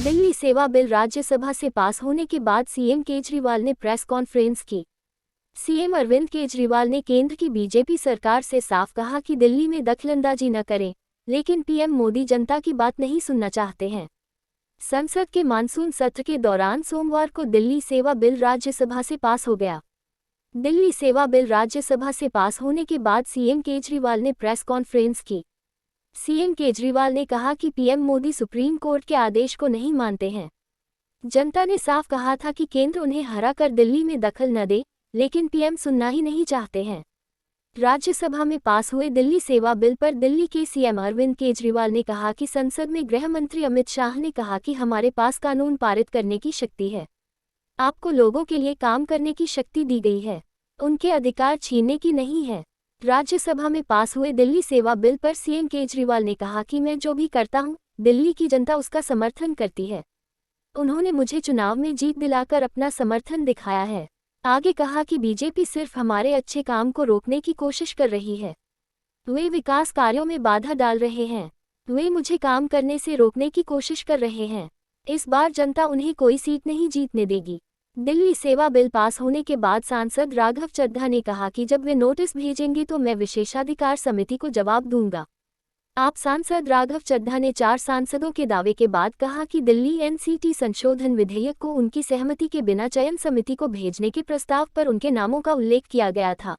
दिल्ली सेवा बिल राज्यसभा से पास होने के बाद सीएम केजरीवाल ने प्रेस कॉन्फ्रेंस की। सीएम अरविंद केजरीवाल ने केंद्र की बीजेपी सरकार से साफ कहा कि दिल्ली में दखलंदाजी न करें, लेकिन पीएम मोदी जनता की बात नहीं सुनना चाहते हैं। संसद के मानसून सत्र के दौरान सोमवार को दिल्ली सेवा बिल राज्यसभा से पास हो गया। दिल्ली सेवा बिल राज्यसभा से पास होने के बाद सीएम केजरीवाल ने प्रेस कॉन्फ्रेंस की। सीएम केजरीवाल ने कहा कि पीएम मोदी सुप्रीम कोर्ट के आदेश को नहीं मानते हैं। जनता ने साफ कहा था कि केंद्र उन्हें हराकर दिल्ली में दखल न दे, लेकिन पीएम सुनना ही नहीं चाहते हैं। राज्यसभा में पास हुए दिल्ली सेवा बिल पर दिल्ली के सीएम अरविंद केजरीवाल ने कहा कि संसद में गृह मंत्री अमित शाह ने कहा कि हमारे पास कानून पारित करने की शक्ति है। आपको लोगों के लिए काम करने की शक्ति दी गई है, उनके अधिकार छीनने की नहीं है। राज्यसभा में पास हुए दिल्ली सेवा बिल पर सीएम केजरीवाल ने कहा कि मैं जो भी करता हूं, दिल्ली की जनता उसका समर्थन करती है। उन्होंने मुझे चुनाव में जीत दिलाकर अपना समर्थन दिखाया है। आगे कहा कि बीजेपी सिर्फ हमारे अच्छे काम को रोकने की कोशिश कर रही है। वे विकास कार्यों में बाधा डाल रहे हैं। वे मुझे काम करने से रोकने की कोशिश कर रहे हैं। इस बार जनता उन्हें कोई सीट नहीं जीतने देगी। दिल्ली सेवा बिल पास होने के बाद सांसद राघव चड्ढा ने कहा कि जब वे नोटिस भेजेंगे तो मैं विशेषाधिकार समिति को जवाब दूंगा। आप सांसद राघव चड्ढा ने 4 सांसदों के दावे के बाद कहा कि दिल्ली एनसीटी संशोधन विधेयक को उनकी सहमति के बिना चयन समिति को भेजने के प्रस्ताव पर उनके नामों का उल्लेख किया गया था।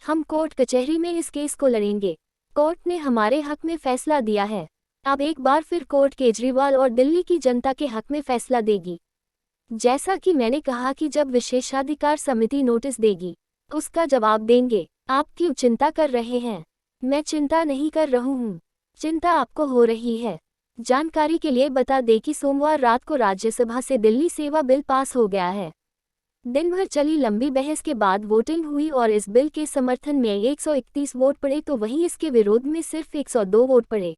हम कोर्ट कचहरी में इस केस को लड़ेंगे। कोर्ट ने हमारे हक में फैसला दिया है। अब एक बार फिर कोर्ट केजरीवाल और दिल्ली की जनता के हक में फैसला देगी। जैसा कि मैंने कहा कि जब विशेषाधिकार समिति नोटिस देगी, उसका जवाब देंगे। आप क्यों चिंता कर रहे हैं? मैं चिंता नहीं कर रहा हूँ, चिंता आपको हो रही है। जानकारी के लिए बता दें कि सोमवार रात को राज्यसभा से दिल्ली सेवा बिल पास हो गया है। दिन भर चली लंबी बहस के बाद वोटिंग हुई और इस बिल के समर्थन में 131 वोट पड़े तो वहीं इसके विरोध में सिर्फ 102 वोट पड़े।